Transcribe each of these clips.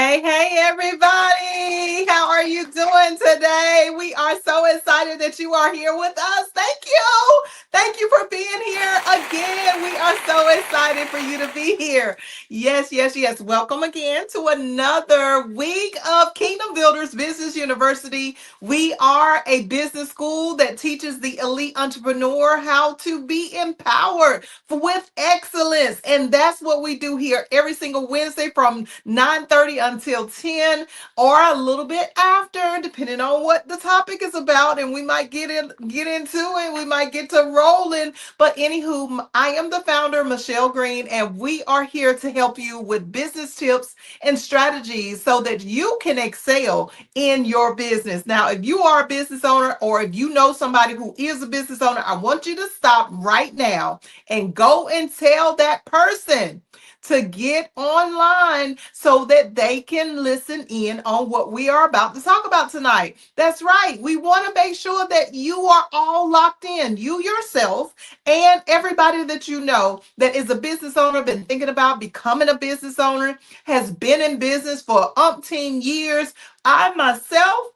Hey, everybody. How are you doing today? We are so excited that you are here with us. Thank you. Thank you for being here again. We are so excited for you to be here. Yes, yes, yes. Welcome again to another week of Kingdom Builders Business University. We are a business school that teaches the elite entrepreneur how to be empowered with excellence. And that's what we do here every single Wednesday from 9:30 until 10 or a little bit after, depending on what the topic is about. And we might get into it. We might get to rolling. But anywho, I am the founder, Michelle Green, and we are here to help you with business tips and strategies so that you can excel in your business. Now, if you are a business owner or if you know somebody who is a business owner, I want you to stop right now and go and tell that person to get online so that they can listen in on what we are about to talk about tonight. That's right. We want to make sure that you are all locked in, you yourself and everybody that you know that is a business owner, been thinking about becoming a business owner, has been in business for umpteen years. I myself,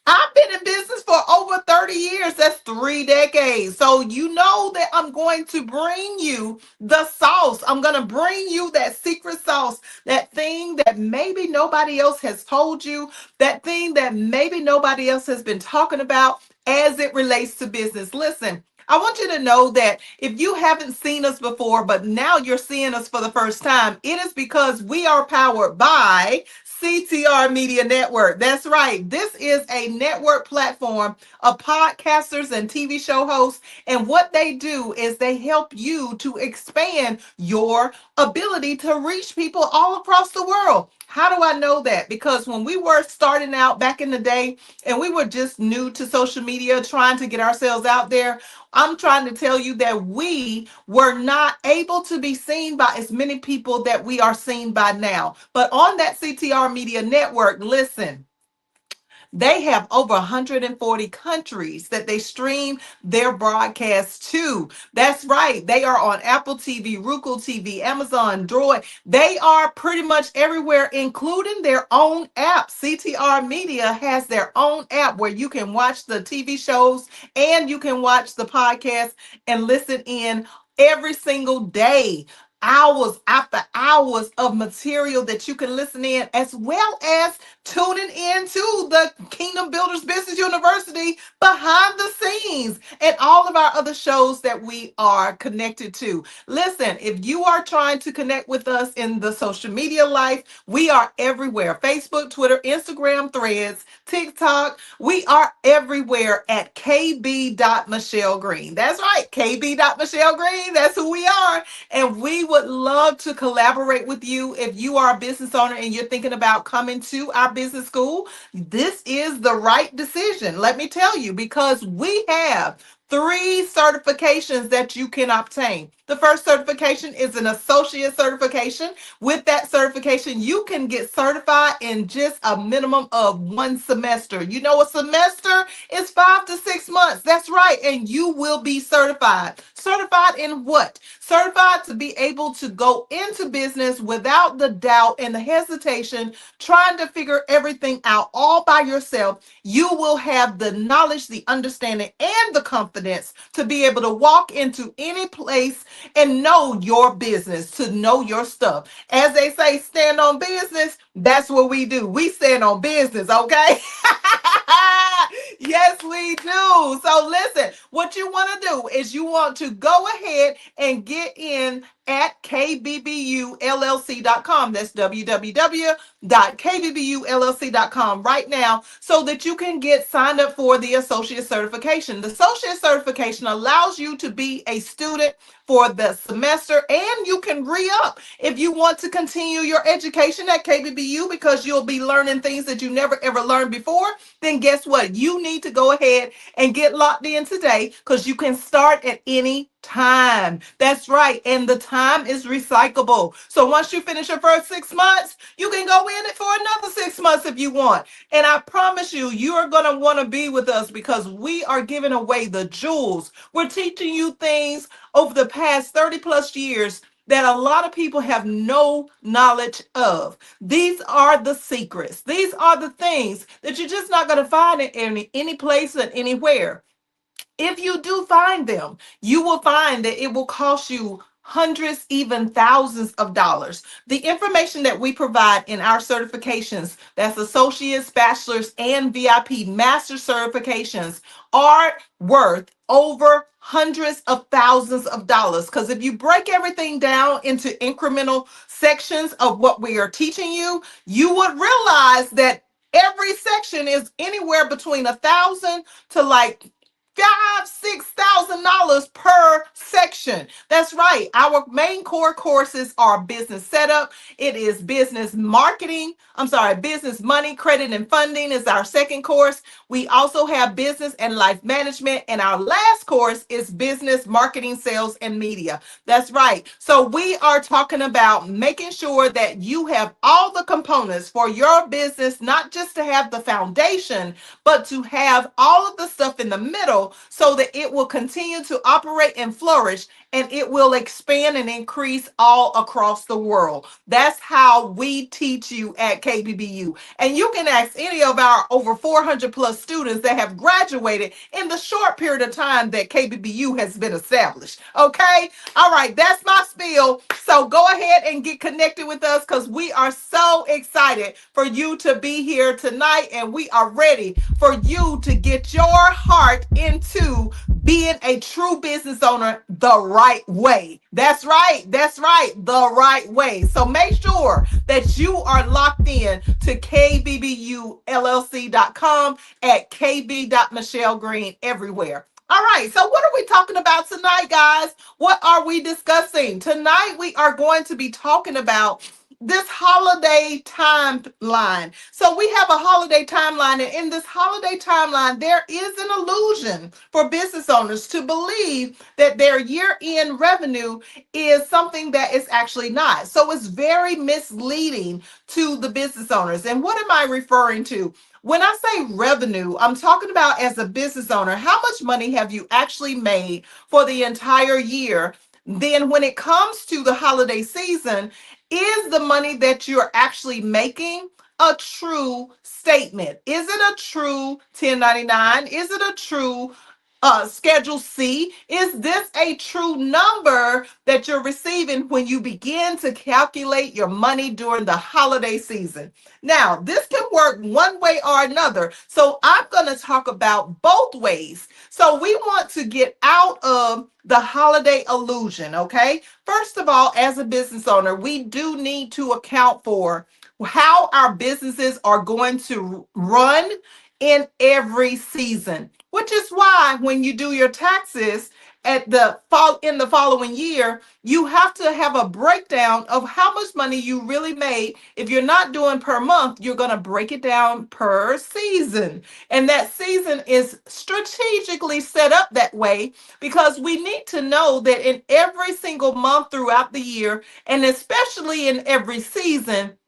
I've been in business for over 30 years. That's 3 decades. So you know that I'm going to bring you the sauce. I'm going to bring you that secret sauce, that thing that maybe nobody else has told you, that thing that maybe nobody else has been talking about as it relates to business. Listen, I want you to know that if you haven't seen us before, but now you're seeing us for the first time, it is because we are powered by CTR Media Network. That's right. This is a network platform of podcasters and TV show hosts. And what they do is they help you to expand your ability to reach people all across the world. How do I know that? Because when we were starting out back in the day and we were just new to social media, trying to get ourselves out there, I'm trying to tell you that we were not able to be seen by as many people that we are seen by now. But on that CTR Media Network, listen, they have over 140 countries that they stream their broadcasts to. That's right. They are on Apple TV, Roku TV, Amazon, Droid. They are pretty much everywhere, including their own app. CTR Media has their own app where you can watch the TV shows and you can watch the podcast and listen in every single day, hours after hours of material that you can listen in, as well as tuning into the Kingdom Builders Business University behind the scenes and all of our other shows that we are connected to. Listen, if you are trying to connect with us in the social media life, we are everywhere: Facebook, Twitter, Instagram, Threads, TikTok. We are everywhere at kb.michellegreen. That's right, kb.michellegreen. That's who we are. And we would love to collaborate with you. If you are a business owner and you're thinking about coming to our business school, this is the right decision. Let me tell you, because we have three certifications that you can obtain. The first certification is an associate certification. With that certification, you can get certified in just a minimum of 1 semester. You know, a semester is 5 to 6 months. That's right. And you will be certified. Certified in what? Certified to be able to go into business without the doubt and the hesitation, trying to figure everything out all by yourself. You will have the knowledge, the understanding, and the confidence to be able to walk into any place and know your business, to know your stuff. As they say, stand on business. That's what we do. We stand on business, okay? Yes, we do. So listen, what you want to do is you want to go ahead and get in at kbbullc.com. That's www.kbbullc.com right now so that you can get signed up for the associate certification. The associate certification allows you to be a student for the semester, and you can re-up if you want to continue your education at KBBU, because you'll be learning things that you never ever learned before. Then guess what? You need to go ahead and get locked in today, because you can start at any time. That's right. And the time is recyclable. So once you finish your first 6 months, you can go in it for another 6 months if you want. And I promise you, you are going to want to be with us, because we are giving away the jewels. We're teaching you things over the past 30 plus years that a lot of people have no knowledge of. These are the secrets. These are the things that you're just not going to find in any place and anywhere. If you do find them, you will find that it will cost you hundreds, even thousands of dollars. The information that we provide in our certifications, that's associates, bachelor's, and VIP master certifications, are worth over hundreds of thousands of dollars. Because if you break everything down into incremental sections of what we are teaching you, you would realize that every section is anywhere between 1,000 to like $5,000-6,000 per section. That's right. Our main core courses are business setup. It is business marketing. I'm sorry, business money, credit, and funding is our second course. We also have business and life management. And our last course is business marketing, sales, and media. That's right. So we are talking about making sure that you have all the components for your business, not just to have the foundation, but to have all of the stuff in the middle so that it will continue to operate and flourish, and it will expand and increase all across the world. That's how we teach you at KBBU. And you can ask any of our over 400 plus students that have graduated in the short period of time that KBBU has been established. Okay? All right, that's my spiel. So go ahead and get connected with us because we are so excited for you to be here tonight, and we are ready for you to get your heart into being a true business owner the right way. That's right. That's right. The right way. So make sure that you are locked in to kbbulllc.com at kb.michellegreen everywhere. All right. So what are we talking about tonight, guys? What are we discussing? Tonight, we are going to be talking about this holiday timeline. So we have a holiday timeline, and in this holiday timeline, there is an illusion for business owners to believe that their year-end revenue is something that is actually not. So it's very misleading to the business owners. And what am I referring to? When I say revenue, I'm talking about, as a business owner, how much money have you actually made for the entire year? Then when it comes to the holiday season, is the money that you're actually making a true statement? Is it a true 1099? Is it a true Schedule C? Is this a true number that you're receiving when you begin to calculate your money during the holiday season? Now, this can work one way or another. So I'm going to talk about both ways. So we want to get out of the holiday illusion, okay? First of all, as a business owner, we do need to account for how our businesses are going to run in every season, which is why when you do your taxes at the fall in the following year, you have to have a breakdown of how much money you really made. If you're not doing per month, you're going to break it down per season. And that season is strategically set up that way because we need to know that in every single month throughout the year, and especially in every season,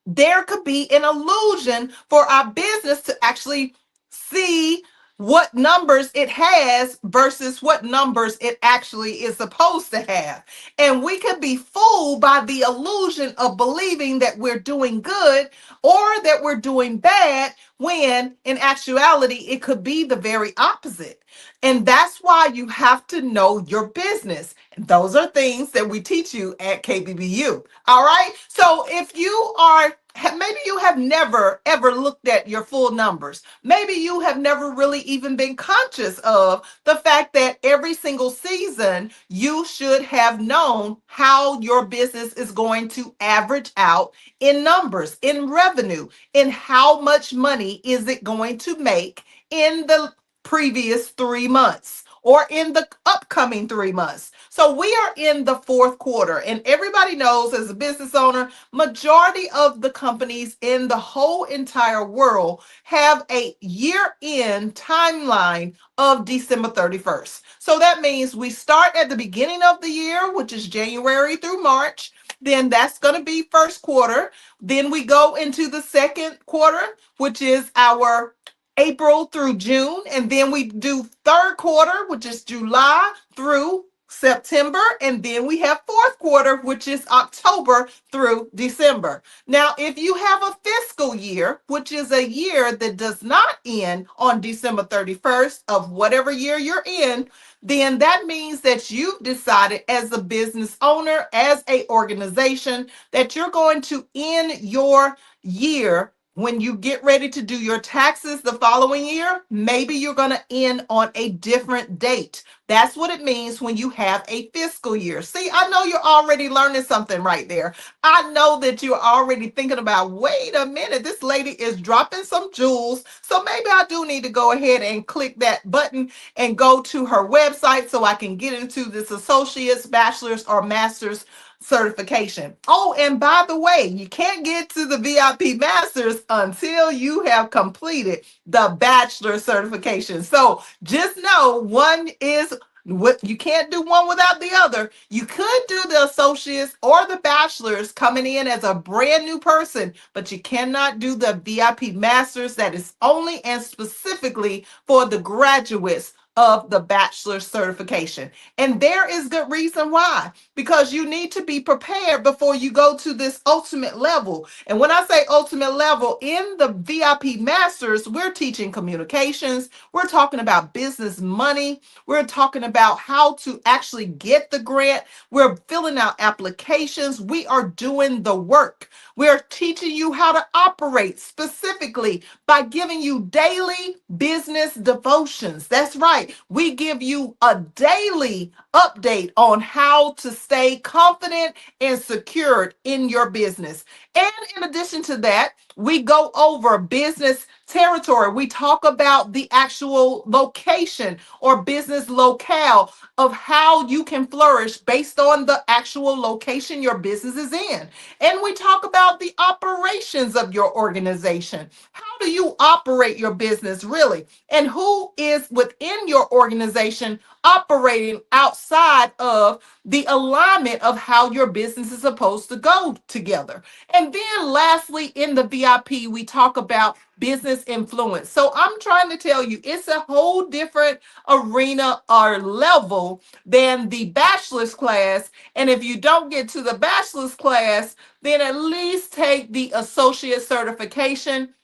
there could be an illusion for our business to actually see what numbers it has versus what numbers it actually is supposed to have. And we could be fooled by the illusion of believing that we're doing good or that we're doing bad, when in actuality, it could be the very opposite. And that's why you have to know your business. Those are things that we teach you at KBBU. All right. So if you are, maybe you have never ever looked at your full numbers. Maybe you have never really even been conscious of the fact that every single season you should have known how your business is going to average out in numbers, in revenue, in how much money is it going to make in the previous 3 months or in the upcoming 3 months. So we are in the fourth quarter, and everybody knows, as a business owner, majority of the companies in the whole entire world have a year-end timeline of December 31st. So that means we start at the beginning of the year, which is January through March. Then that's going to be first quarter. Then we go into the second quarter, which is our April through June, and then we do third quarter, which is July through September, and then we have fourth quarter, which is October through December. Now, if you have a fiscal year, which is a year that does not end on December 31st of whatever year you're in, then that means that you've decided as a business owner, as a organization, that you're going to end your year when you get ready to do your taxes the following year. Maybe you're going to end on a different date. That's what it means when you have a fiscal year. See, I know you're already learning something right there. I know that you're already thinking about, wait a minute, this lady is dropping some jewels. So maybe I do need to go ahead and click that button and go to her website so I can get into this associate's, bachelor's, or master's certification. Oh, and by the way, you can't get to the VIP Masters until you have completed the bachelor certification. So just know one is what you can't do one without the other. You could do the associates or the bachelors coming in as a brand new person, but you cannot do the VIP Masters. That is only and specifically for the graduates of the bachelor certification. And there is good reason why, because you need to be prepared before you go to this ultimate level. And when I say ultimate level, in the VIP Masters, we're teaching communications, we're talking about business money, we're talking about how to actually get the grant, we're filling out applications, we are doing the work. We're teaching you how to operate specifically by giving you daily business devotions. That's right. We give you a daily update on how to stay confident and secured in your business. And in addition to that, we go over business territory. We talk about the actual location or business locale of how you can flourish based on the actual location your business is in. And we talk about the operations of your organization. How do you operate your business really? And who is within your organization operating outside of the alignment of how your business is supposed to go together? And then lastly, in the VIP, we talk about business influence. So I'm trying to tell you, it's a whole different arena or level than the bachelor's class. And if you don't get to the bachelor's class, then at least take the associate certification,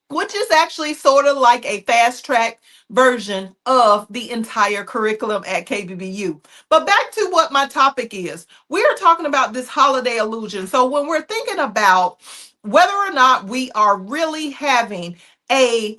which is actually sort of like a fast track version of the entire curriculum at KBBU. But back to what my topic is. We are talking about this holiday illusion. So when we're thinking about whether or not we are really having a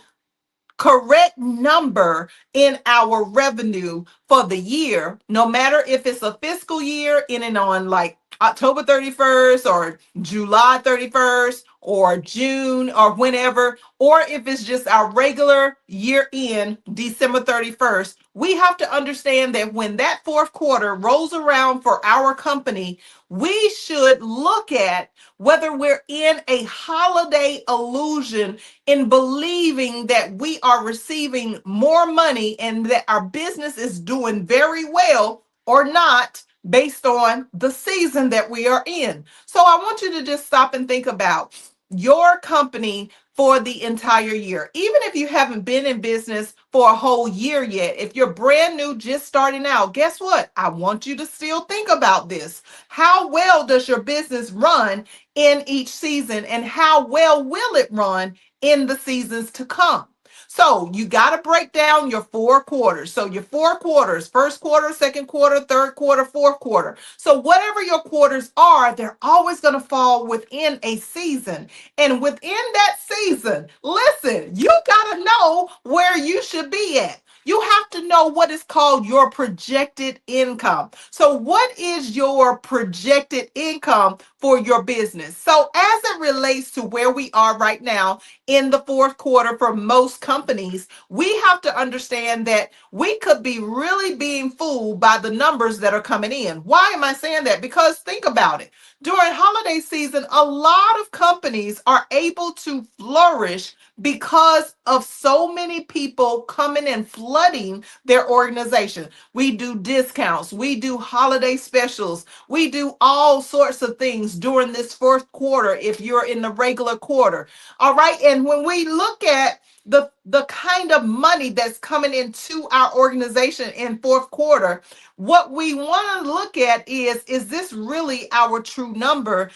correct number in our revenue for the year, no matter if it's a fiscal year ending on like October 31st or July 31st or June or whenever, or if it's just our regular year end, December 31st, we have to understand that when that fourth quarter rolls around for our company, we should look at whether we're in a holiday illusion in believing that we are receiving more money and that our business is doing very well or not based on the season that we are in. So I want you to just stop and think about your company for the entire year. Even if you haven't been in business for a whole year yet, if you're brand new, just starting out, guess what? I want you to still think about this. How well does your business run in each season, and how well will it run in the seasons to come? So you got to break down your four quarters. So your four quarters, first quarter, second quarter, third quarter, fourth quarter. So whatever your quarters are, they're always going to fall within a season. And within that season, listen, you got to know where you should be at. You have to know what is called your projected income. So what is your projected income for your business? So as it relates to where we are right now in the fourth quarter for most companies, we have to understand that we could be really being fooled by the numbers that are coming in. Why am I saying that? Because think about it. During holiday season, a lot of companies are able to flourish because of so many people coming and flooding their organization. We do discounts, we do holiday specials, we do all sorts of things during this fourth quarter if you're in the regular quarter. All right. And when we look at the kind of money that's coming into our organization in fourth quarter, what we want to look at is this really our true number?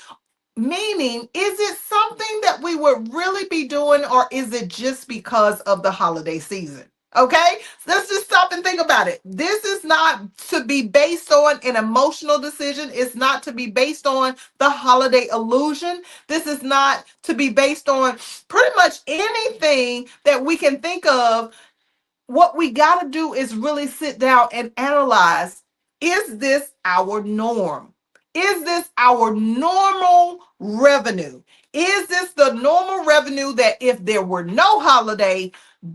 Meaning, is it something that we would really be doing, or is it just because of the holiday season? Okay, so let's just stop and think about it. This is not to be based on an emotional decision. It's not to be based on the holiday illusion. This is not to be based on pretty much anything that we can think of. What we got to do is really sit down and analyze, is this our norm? Is this our normal revenue? Is this the normal revenue that if there were no holiday,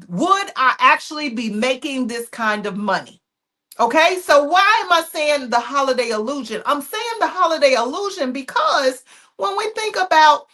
would I actually be making this kind of money? Okay, so why am I saying the holiday illusion? I'm saying the holiday illusion because when we think about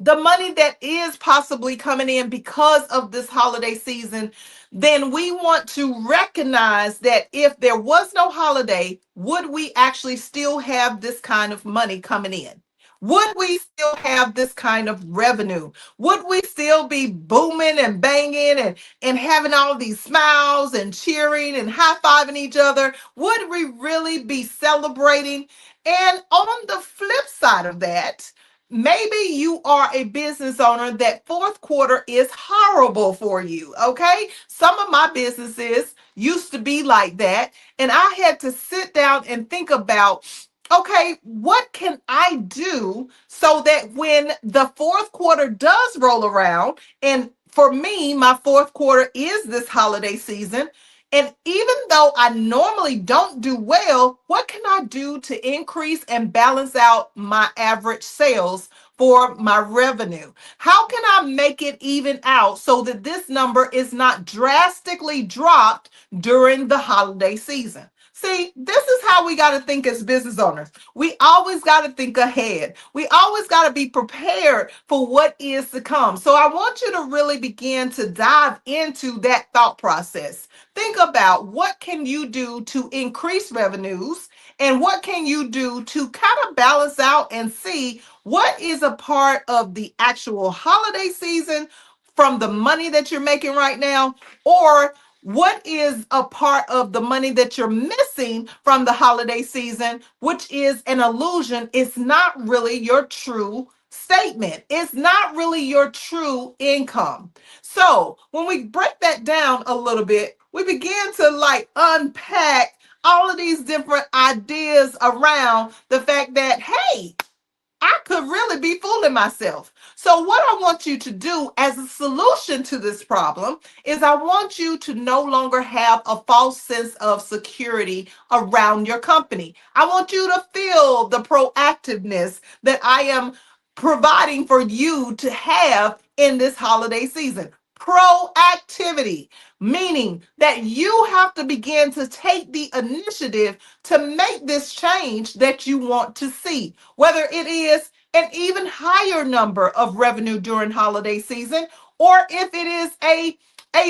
the money that is possibly coming in because of this holiday season, then we want to recognize that if there was no holiday, would we actually still have this kind of money coming in? Would we still have this kind of revenue? Would we still be booming and banging and having all these smiles and cheering and high-fiving each other? Would we really be celebrating? And on the flip side of that, maybe you are a business owner that fourth quarter is horrible for you. Okay. Some of my businesses used to be like that. And I had to sit down and think about, okay, what can I do so that when the fourth quarter does roll around, and for me, my fourth quarter is this holiday season. And even though I normally don't do well, what can I do to increase and balance out my average sales for my revenue? How can I make it even out so that this number is not drastically dropped during the holiday season? See, this is how we got to think as business owners. We always got to think ahead. We always got to be prepared for what is to come. So I want you to really begin to dive into that thought process. Think about what can you do to increase revenues, and what can you do to kind of balance out and see what is a part of the actual holiday season from the money that you're making right now, or what is a part of the money that you're missing from the holiday season, which is an illusion. It's not really your true statement. It's not really your true income. So when we break that down a little bit, we begin to like unpack all of these different ideas around the fact that, hey, I could really be fooling myself. So, what I want you to do as a solution to this problem is I want you to no longer have a false sense of security around your company. I want you to feel the proactiveness that I am providing for you to have in this holiday season. Proactivity, meaning that you have to begin to take the initiative to make this change that you want to see, whether it is an even higher number of revenue during holiday season, or if it is a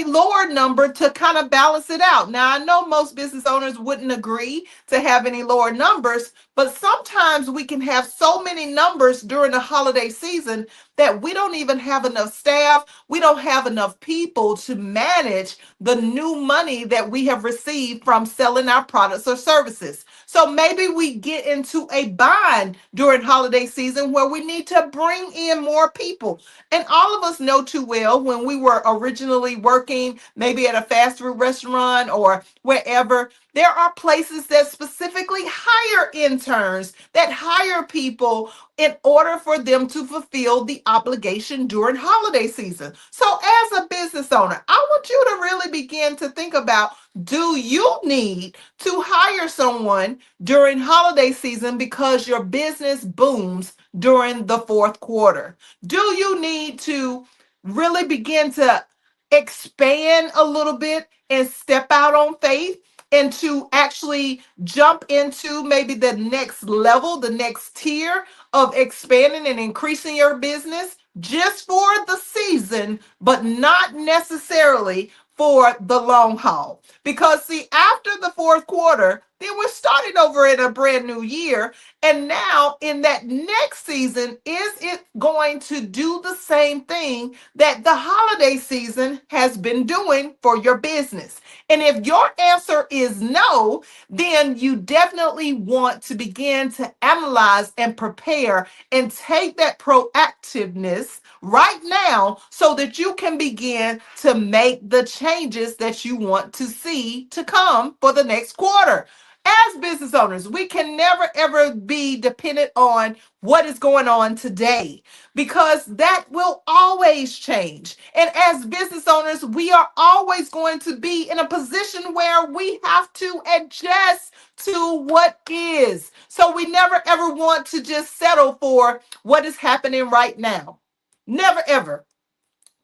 lower number to kind of balance it out. Now, I know most business owners wouldn't agree to have any lower numbers, but sometimes we can have so many numbers during the holiday season that we don't even have enough staff. We don't have enough people to manage the new money that we have received from selling our products or services. So maybe we get into a bind during holiday season where we need to bring in more people. And all of us know too well, when we were originally working maybe at a fast food restaurant or wherever, there are places that specifically hire interns, that hire people in order for them to fulfill the obligation during holiday season. So as a business owner, I want you to really begin to think about, do you need to hire someone during holiday season because your business booms during the fourth quarter? Do you need to really begin to expand a little bit and step out on faith and to actually jump into maybe the next level, the next tier of expanding and increasing your business just for the season, but not necessarily for the long haul? Because see, after the fourth quarter, then we're starting over in a brand new year. And now, in that next season, is it going to do the same thing that the holiday season has been doing for your business? And if your answer is no, then you definitely want to begin to analyze and prepare and take that proactiveness right now so that you can begin to make the changes that you want to see to come for the next quarter. As business owners, we can never ever be dependent on what is going on today because that will always change. And as business owners, we are always going to be in a position where we have to adjust to what is. So we never ever want to just settle for what is happening right now. Never ever.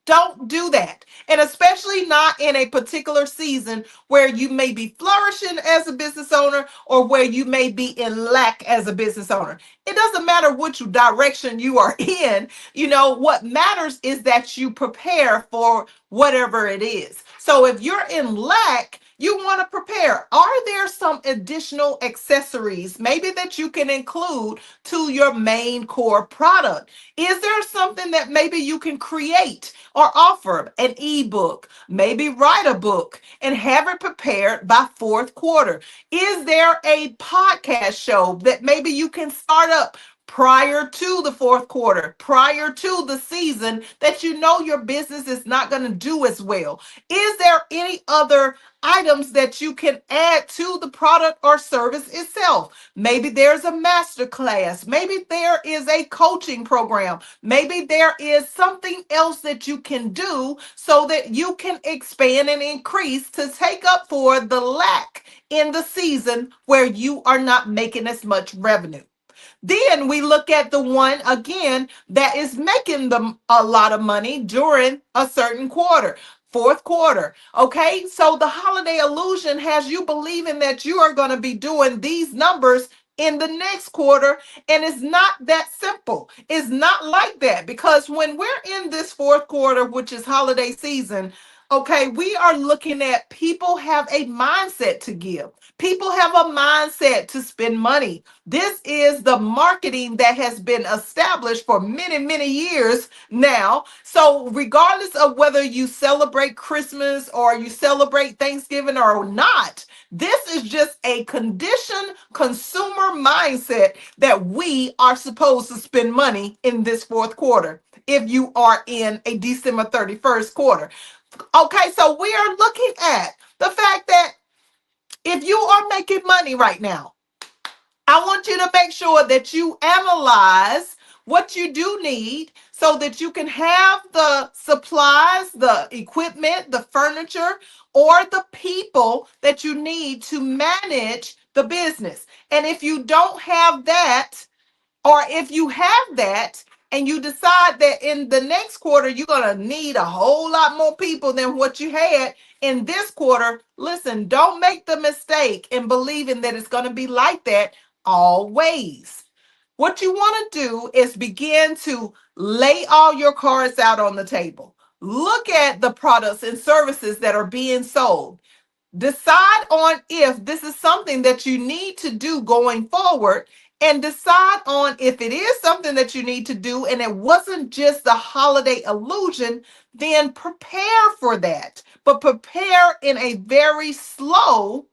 Don't do that. And especially not in a particular season where you may be flourishing as a business owner or where you may be in lack as a business owner. It doesn't matter which direction you are in. You know, what matters is that you prepare for whatever it is. So if you're in lack, you want to prepare. Are there some additional accessories maybe that you can include to your main core product? Is there something that maybe you can create or offer an ebook, maybe write a book and have it prepared by fourth quarter? Is there a podcast show that maybe you can start up prior to the fourth quarter, prior to the season that you know your business is not going to do as well? Is there any other items that you can add to the product or service itself? Maybe there's a master class. Maybe there is a coaching program. Maybe there is something else that you can do so that you can expand and increase to take up for the lack in the season where you are not making as much revenue. Then we look at the one again that is making them a lot of money during a certain quarter. Fourth quarter. Okay. So the holiday illusion has you believing that you are going to be doing these numbers in the next quarter. And it's not that simple. It's not like that because when we're in this fourth quarter, which is holiday season, okay, we are looking at people have a mindset to give. People have a mindset to spend money. This is the marketing that has been established for many, many years now. So, regardless of whether you celebrate Christmas or you celebrate Thanksgiving or not, this is just a conditioned consumer mindset that we are supposed to spend money in this fourth quarter if you are in a December 31st quarter. Okay, so we are looking at the fact that if you are making money right now, I want you to make sure that you analyze what you do need so that you can have the supplies, the equipment, the furniture, or the people that you need to manage the business. And if you don't have that, or if you have that and you decide that in the next quarter you're going to need a whole lot more people than what you had in this quarter, listen, don't make the mistake in believing that it's going to be like that always. What you want to do is begin to lay all your cards out on the table. Look at the products and services that are being sold. Decide on if this is something that you need to do going forward, and decide on if it is something that you need to do and it wasn't just the holiday illusion, then prepare for that. But prepare in a very slow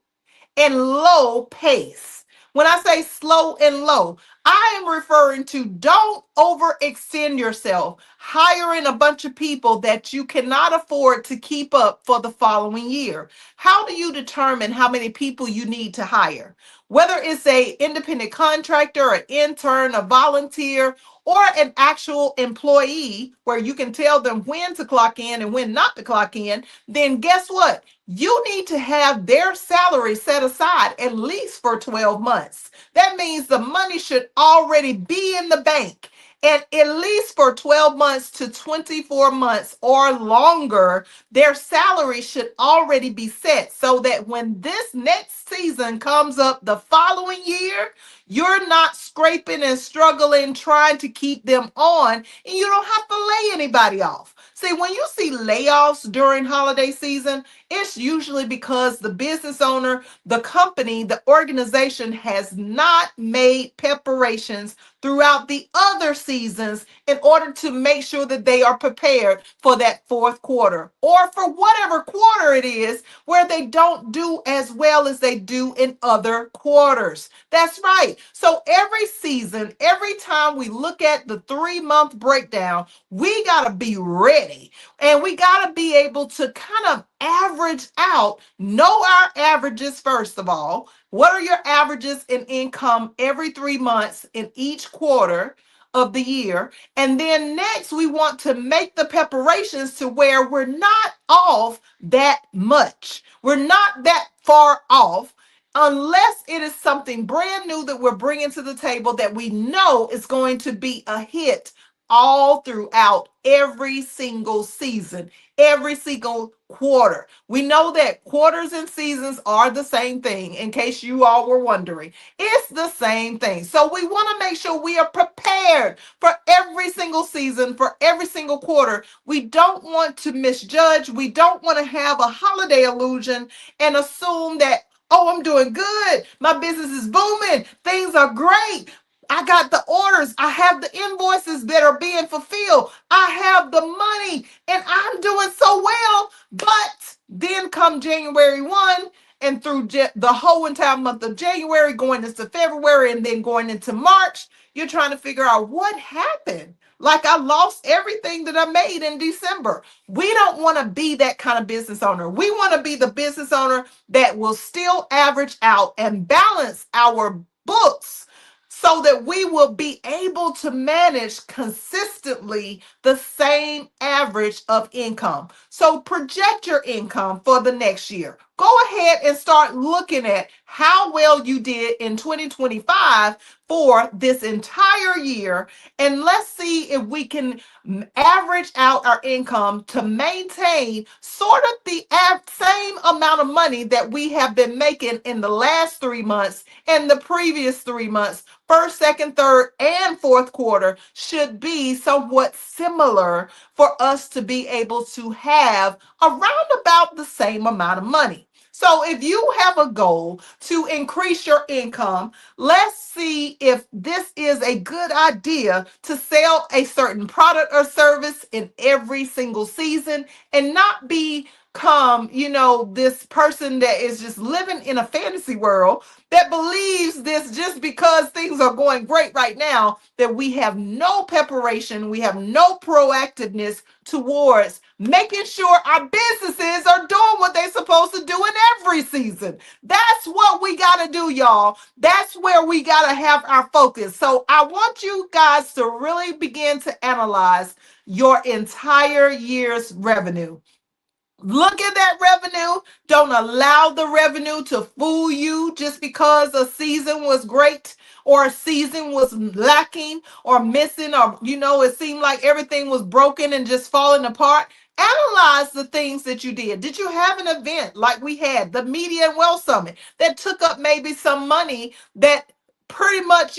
and low pace. When I say slow and low, I am referring to don't overextend yourself, hiring a bunch of people that you cannot afford to keep up for the following year. How do you determine how many people you need to hire? Whether it's a independent contractor, an intern, a volunteer, or an actual employee where you can tell them when to clock in and when not to clock in, then guess what? You need to have their salary set aside at least for 12 months. That means the money should already be in the bank. And at least for 12 months to 24 months or longer, their salary should already be set so that when this next season comes up the following year, you're not scraping and struggling trying to keep them on, and you don't have to lay anybody off. See, when you see layoffs during holiday season, it's usually because the business owner, the company, the organization has not made preparations throughout the other seasons in order to make sure that they are prepared for that fourth quarter or for whatever quarter it is where they don't do as well as they do in other quarters. That's right. So every season, every time we look at the 3 month breakdown, we got to be ready and we got to be able to kind of average out, know our averages first of all. What are your averages in income every 3 months in each quarter of the year? And then next, we want to make the preparations to where we're not off that much. We're not that far off unless it is something brand new that we're bringing to the table that we know is going to be a hit all throughout every single season, every single quarter. We know that quarters and seasons are the same thing, in case you all were wondering. It's the same thing. So we want to make sure we are prepared for every single season, for every single quarter. We don't want to misjudge. We don't want to have a holiday illusion and assume that, oh, I'm doing good. My business is booming. Things are great. I got the orders. I have the invoices that are being fulfilled. I have the money and I'm doing so well. But then come January 1 and through the whole entire month of January, going into February and then going into March, you're trying to figure out what happened. Like I lost everything that I made in December. We don't want to be that kind of business owner. We want to be the business owner that will still average out and balance our books so that we will be able to manage consistently the same average of income. So project your income for the next year. Go ahead and start looking at how well you did in 2025 for this entire year. And let's see if we can average out our income to maintain sort of the same amount of money that we have been making in the last 3 months and the previous 3 months. First, second, third, and fourth quarter should be somewhat similar for us to be able to have around about the same amount of money. So if you have a goal to increase your income, let's see if this is a good idea to sell a certain product or service in every single season and not become, this person that is just living in a fantasy world that believes this just because things are going great right now, that we have no preparation, we have no proactiveness towards making sure our businesses are doing what they're supposed to do in every season. That's what we got to do, y'all. That's where we got to have our focus. So I want you guys to really begin to analyze your entire year's revenue. Look at that revenue. Don't allow the revenue to fool you just because a season was great or a season was lacking or missing, or, it seemed like everything was broken and just falling apart. Analyze the things that you did. Did you have an event like we had, the Media and Wealth Summit, that took up maybe some money that pretty much,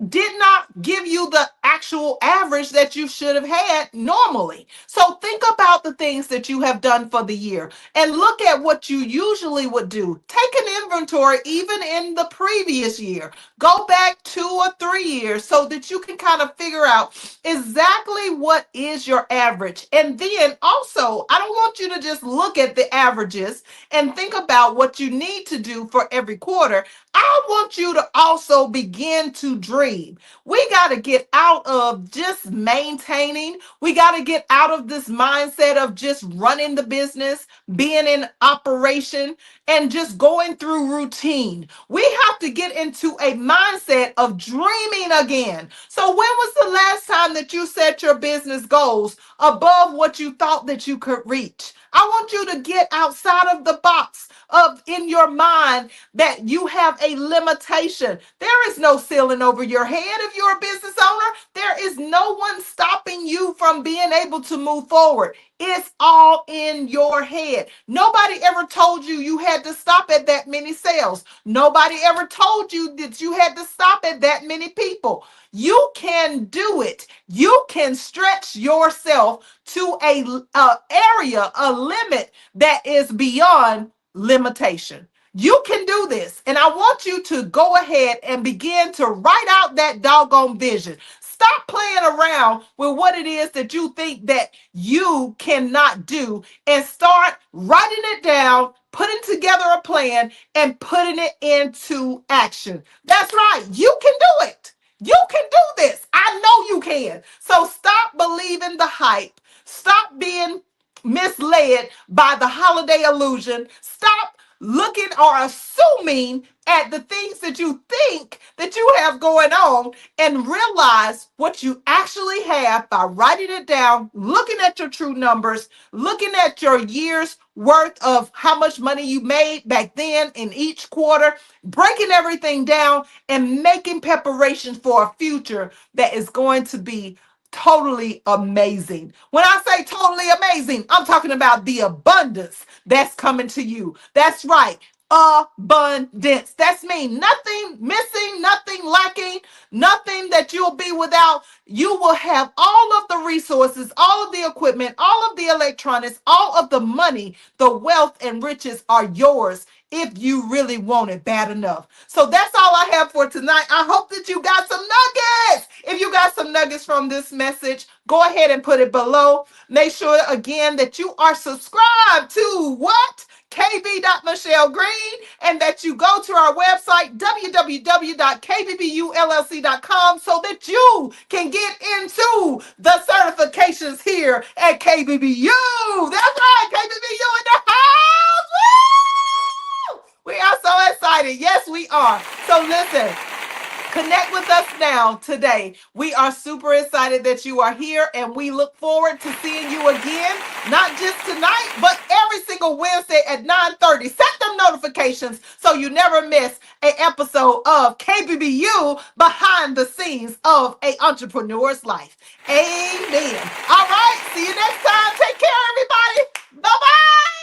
did not give you the actual average that you should have had normally? So think about the things that you have done for the year and look at what you usually would do. Take an inventory even in the previous year. Go back 2 or 3 years so that you can kind of figure out exactly what is your average. And then also, I don't want you to just look at the averages and think about what you need to do for every quarter. I want you to also begin to dream. We got to get out of just maintaining. We got to get out of this mindset of just running the business, being in operation, and just going through routine. We have to get into a mindset of dreaming again. So when was the last time that you set your business goals above what you thought that you could reach? I want you to get outside of the box of in your mind that you have a limitation. There is no ceiling over your head if you're a business owner. There is no one stopping you from being able to move forward. It's all in your head. Nobody ever told you you had to stop at that many sales. Nobody ever told you that you had to stop at that many people. You can do it. You can stretch yourself to a area, a limit that is beyond limitation. You can do this. And I want you to go ahead and begin to write out that doggone vision. Stop playing around with what it is that you think that you cannot do and start writing it down, putting together a plan, and putting it into action. That's right. You can do it. You can do this. I know you can. So stop believing the hype. Stop being misled by the holiday illusion. Stop looking or assuming at the things that you think that you have going on and realize what you actually have by writing it down, looking at your true numbers, looking at your year's worth of how much money you made back then in each quarter, breaking everything down and making preparations for a future that is going to be totally amazing. When I say totally amazing, I'm talking about the abundance that's coming to you. That's right. Abundance. That's me. Nothing missing, nothing lacking, nothing that you'll be without. You will have all of the resources, all of the equipment, all of the electronics, all of the money, the wealth and riches are yours if you really want it bad enough. So that's all I have for tonight. I hope that you got some nuggets. If you got some nuggets from this message, go ahead and put it below. Make sure again that you are subscribed to what? KB. Michelle Green, and that you go to our website www.kbbullc.com so that you can get into the certifications here at KBBU. That's right, KBBU in the house. Woo! We are so excited. Yes, we are. So listen. Connect with us now today. We are super excited that you are here, and we look forward to seeing you again, not just tonight, but every single Wednesday at 9:30. Set them notifications so you never miss an episode of KBBU Behind the Scenes of an Entrepreneur's Life. Amen. All right. See you next time. Take care, everybody. Bye-bye.